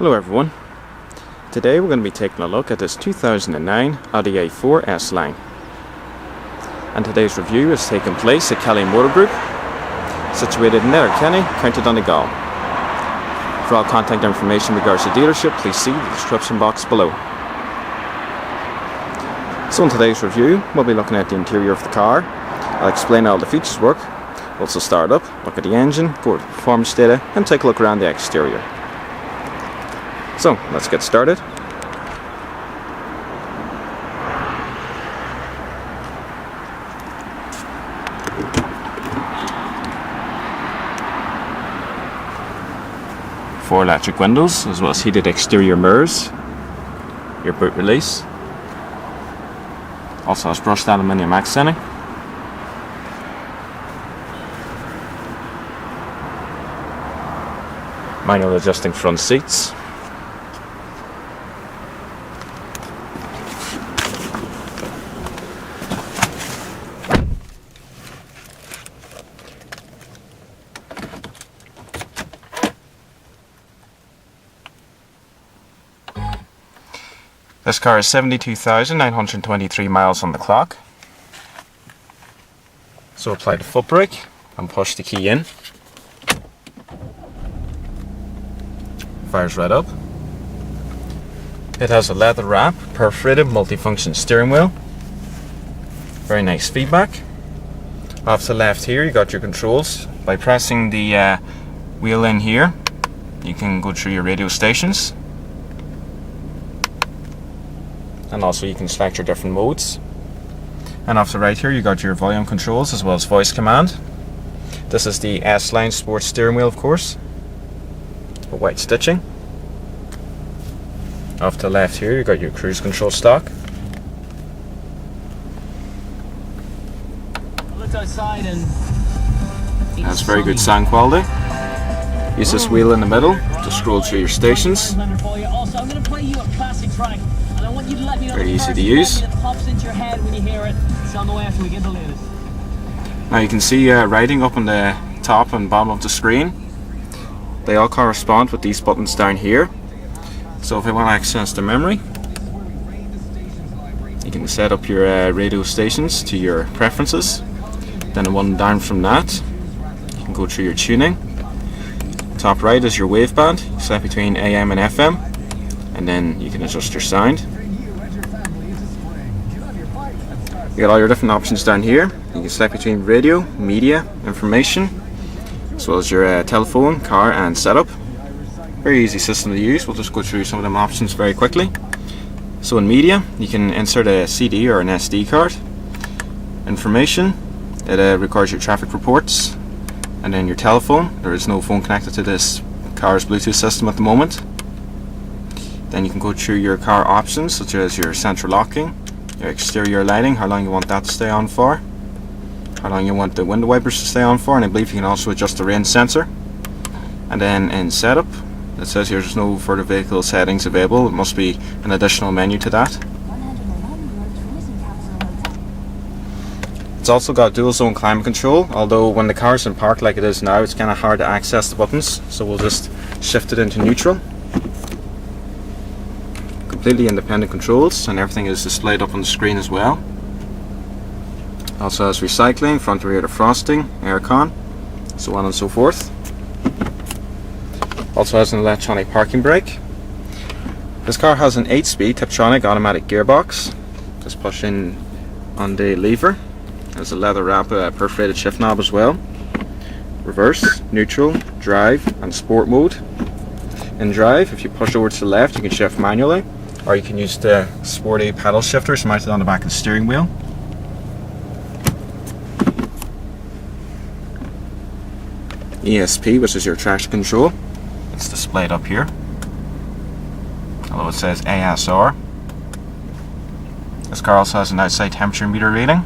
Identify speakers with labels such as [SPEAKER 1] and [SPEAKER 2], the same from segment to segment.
[SPEAKER 1] Hello everyone. Today we're going to be taking a look at this 2009 Audi A4 S-Line. And today's review is taking place at Kelly Motor Group, situated in Letterkenny, County Donegal. For all contact information in regards to the dealership, please see the description box below. So in today's review, we'll be looking at the interior of the car. I'll explain how all the features work, also start up, look at the engine, go over the performance data, and take a look around the exterior. So, let's get started. Four electric windows, as well as heated exterior mirrors. Your boot release. Also has brushed aluminium accenting. Manual adjusting front seats. This car is 72,923 miles on the clock. So apply the foot brake and push the key in. Fires right up. It has a leather wrap, perforated multifunction steering wheel. Very nice feedback. Off to the left here you got your controls. By pressing the wheel in here, you can go through your radio stations. And also you can select your different modes. And off the right here you got your volume controls as well as voice command. This is the S-Line sports steering wheel, of course, with white stitching. Off to the left here you got your cruise control stock.
[SPEAKER 2] Look outside and
[SPEAKER 1] has very good sound quality. Use this wheel in the middle to scroll through your stations.
[SPEAKER 2] Also, I'm going to play you a classic track. I want you to let me know
[SPEAKER 1] very easy to use.
[SPEAKER 2] It pops into your head when you hear it. It's on the way after we get the latest.
[SPEAKER 1] Now you can see writing up on the top and bottom of the screen. They all correspond with these buttons down here. So if I want to access the memory, you can set up your radio stations to your preferences. Then one down from that, you can go through your tuning. Top right is your waveband, set between AM and FM, and then you can adjust your sound. You got all your different options down here. You can select between radio, media, information, as well as your telephone, car and setup. Very easy system to use. We'll just go through some of them options very quickly. So in media, you can insert a CD or an SD card. Information, it records your traffic reports. And then your telephone, there is no phone connected to this car's Bluetooth system at the moment. Then you can go through your car options, such as your central locking, your exterior lighting, how long you want that to stay on for, how long you want the window wipers to stay on for, and I believe you can also adjust the rain sensor. And then in setup, it says here there's no further vehicle settings available. It must be an additional menu to that. It's also got dual zone climate control, although when the car's in park like it is now, it's kind of hard to access the buttons, so we'll just shift it into neutral. Completely independent controls, and everything is displayed up on the screen as well. Also has recycling, front and rear defrosting, aircon, so on and so forth. Also has an electronic parking brake. This car has an 8-speed Tiptronic automatic gearbox. Just push in on the lever. There's a leather wrap perforated shift knob as well. Reverse, neutral, drive and sport mode. In drive, if you push over to the left you can shift manually, or you can use the sporty paddle shifters mounted on the back of the steering wheel. ESP, which is your traction control, it's displayed up here, although it says ASR. This car also has an outside temperature meter reading.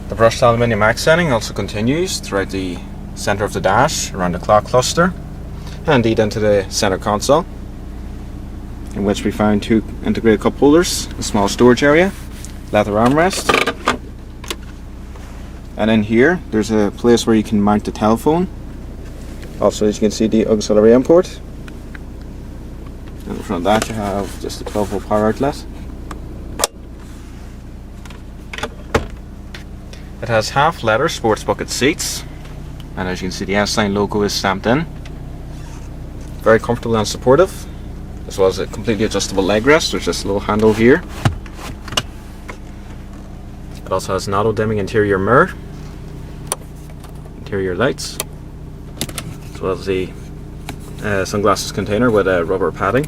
[SPEAKER 1] The brushed aluminium accenting also continues throughout the centre of the dash, around the clock cluster, and indeed into the centre console, in which we found two integrated cup holders, a small storage area, leather armrest, and in here there's a place where you can mount the telephone, Also, as you can see, the auxiliary input. And in front of that you have just a 12-volt power outlet. It has half leather sports bucket seats, and as you can see, the S-Line logo is stamped in. Very comfortable and supportive, as well as a completely adjustable leg rest. There's just a little handle here. It also has an auto-dimming interior mirror, interior lights, as well as the sunglasses container with a rubber padding.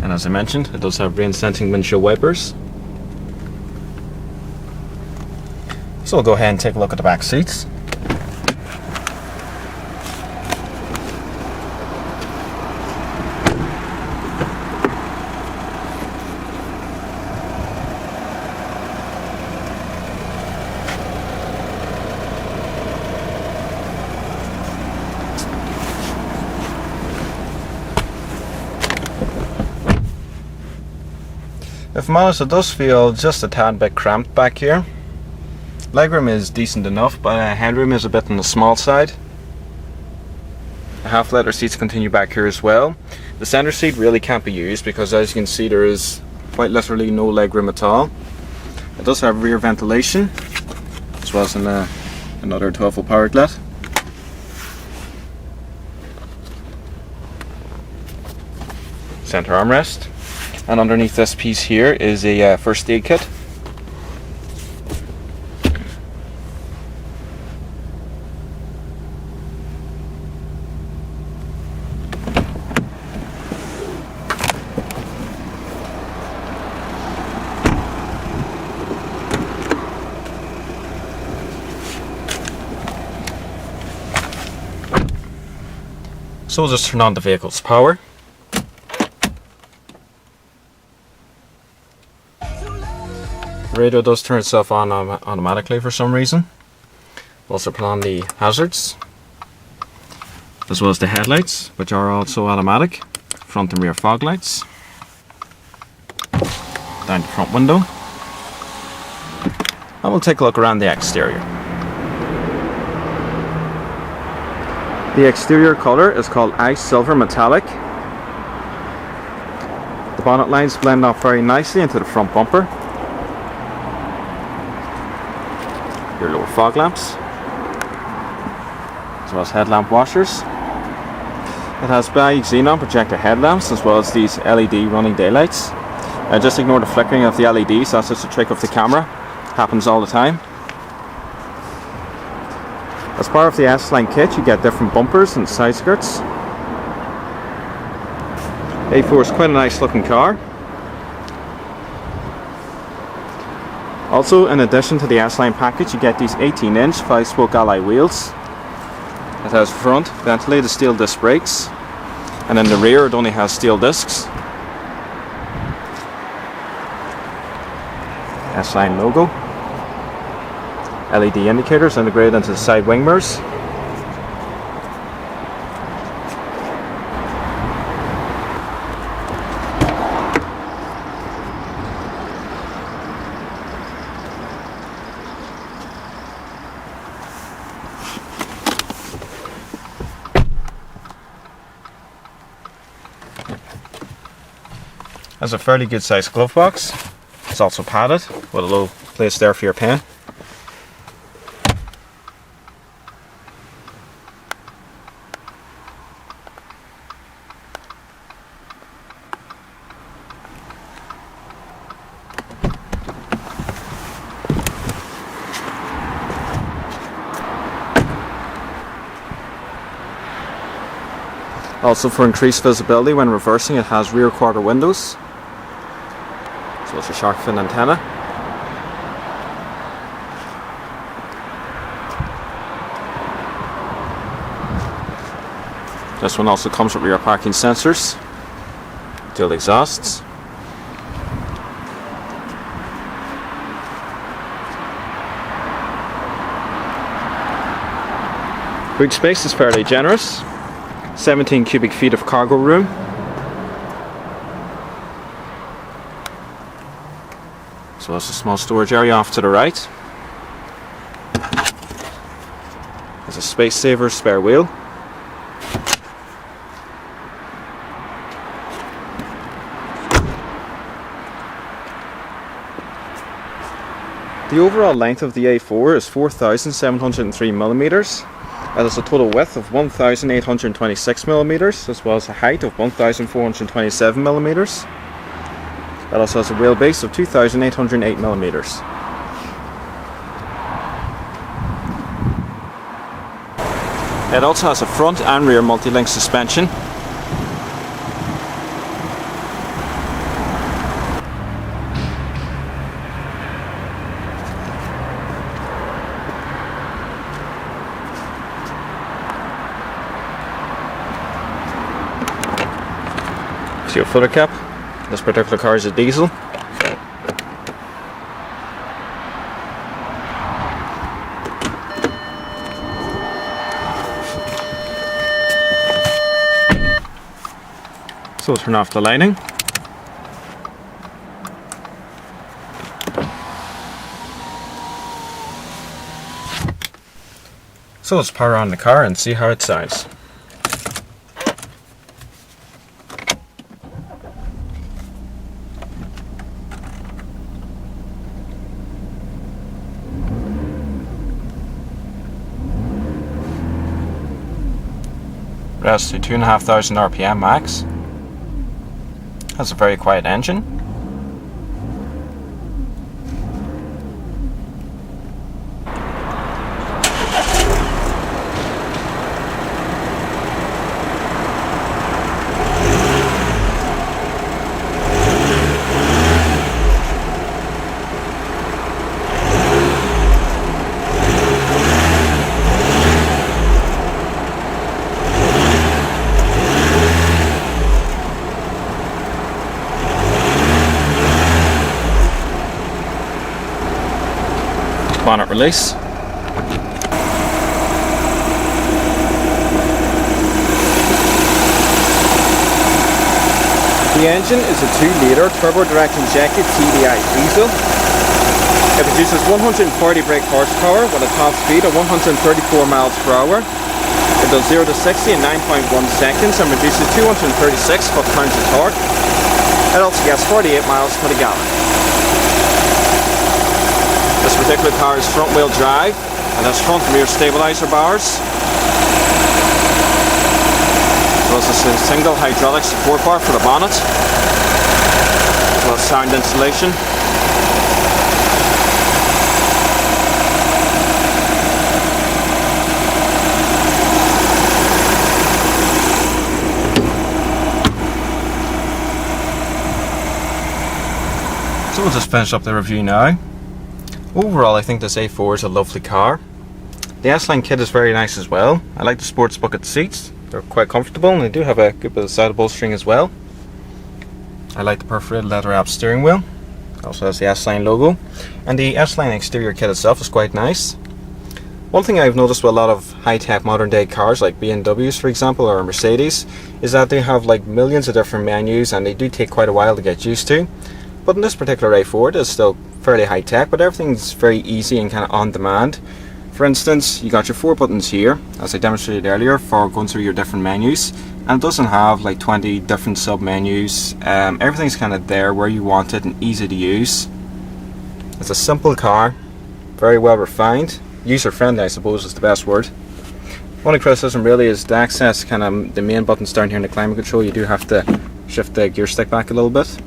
[SPEAKER 1] And as I mentioned, it does have rain sensing windshield wipers. So we'll go ahead and take a look at the back seats. If I'm honest, it does feel just a tad bit cramped back here. Legroom is decent enough, but headroom is a bit on the small side. The half leather seats continue back here as well. The center seat really can't be used because, as you can see, there is quite literally no legroom at all. It does have rear ventilation, as well as another 12-volt power outlet. Center armrest. And underneath this piece here is a first aid kit. So we'll just turn on the vehicle's power. The radio does turn itself on automatically for some reason. We'll also put on the hazards, as well as the headlights, which are also automatic. Front and rear fog lights. Down the front window. And we'll take a look around the exterior. The exterior colour is called Ice Silver Metallic. The bonnet lines blend off very nicely into the front bumper. Your lower fog lamps, as well as headlamp washers. It has bi xenon projector headlamps, as well as these LED running daylights. Just ignore the flickering of the LEDs, that's just a trick of the camera. Happens all the time. As part of the S-Line kit, you get different bumpers and side skirts. A4 is quite a nice looking car. Also, in addition to the S-Line package, you get these 18-inch 5-spoke alloy wheels. It has front ventilated steel disc brakes, and in the rear it only has steel discs. S-Line logo. LED indicators integrated into the side wing mirrors. Has a fairly good sized glove box. It's also padded with a little place there for your pen. Also, for increased visibility when reversing, it has rear quarter windows. So it's a shark fin antenna. This one also comes with rear parking sensors, dual exhausts. Boot space is fairly generous. 17 cubic feet of cargo room. as well as a small storage area off to the right. There's a space saver spare wheel. The overall length of the A4 is 4,703 millimeters. That is a total width of 1,826 millimeters, as well as a height of 1,427 millimeters. That also has a wheelbase of 2,808 millimeters. It also has a front and rear multi-link suspension. Your footer cap. This particular car is a diesel. So we'll turn off the lighting. So let's power on the car and see how it sounds. Rest to 2,500 RPM max. Has a very quiet engine. Bonnet release. The engine is a 2-litre turbo direct injected TDI diesel. It produces 140 brake horsepower with a top speed of 134 miles per hour. It does 0 to 60 in 9.1 seconds and produces 236 foot-pounds of torque. It also gets 48 miles per gallon. This particular car is front wheel drive and has front and rear stabilizer bars. As well as a single hydraulic support bar for the bonnet. As well as sound insulation. So we'll just finish up the review now. Overall, I think this A4 is a lovely car. The S-Line kit is very nice as well. I like the sports bucket seats. They're quite comfortable and they do have a good bit of side bolstering as well. I like the perforated leather wrapped steering wheel. It also has the S-Line logo. And the S-Line exterior kit itself is quite nice. One thing I've noticed with a lot of high-tech modern day cars like BMWs for example or Mercedes is that they have like millions of different menus and they do take quite a while to get used to. But in this particular A4 it is still fairly high tech, but everything's very easy and kind of on demand. For instance, you got your 4 buttons here, as I demonstrated earlier, for going through your different menus, and it doesn't have like 20 different sub menus. Everything's kind of there where you want it and easy to use. It's a simple car, very well refined, user friendly I suppose is the best word. Only criticism really is the access, kind of the main buttons down here in the climate control. You do have to shift the gear stick back a little bit.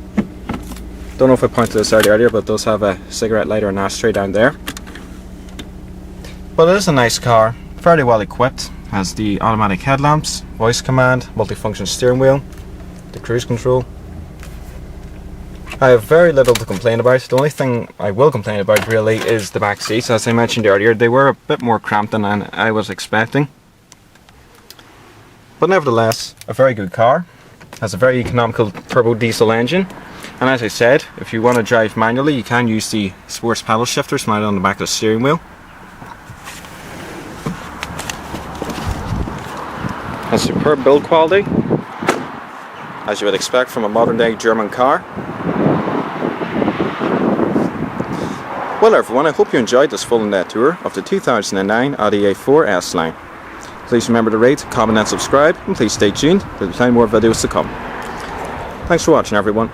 [SPEAKER 1] Don't know if I pointed this out earlier, but it does have a cigarette lighter and ashtray down there. But it is a nice car, fairly well equipped. Has the automatic headlamps, voice command, multifunction steering wheel, the cruise control. I have very little to complain about. The only thing I will complain about really is the back seats. As I mentioned earlier, they were a bit more cramped than I was expecting. But nevertheless, a very good car. Has a very economical turbo diesel engine. And as I said, if you want to drive manually, you can use the sports paddle shifters mounted on the back of the steering wheel. Has superb build quality, as you would expect from a modern day German car. Well everyone, I hope you enjoyed this full in-depth tour of the 2009 Audi A4 S-Line. Please remember to rate, comment and subscribe, and please stay tuned, there'll be plenty more videos to come. Thanks for watching everyone.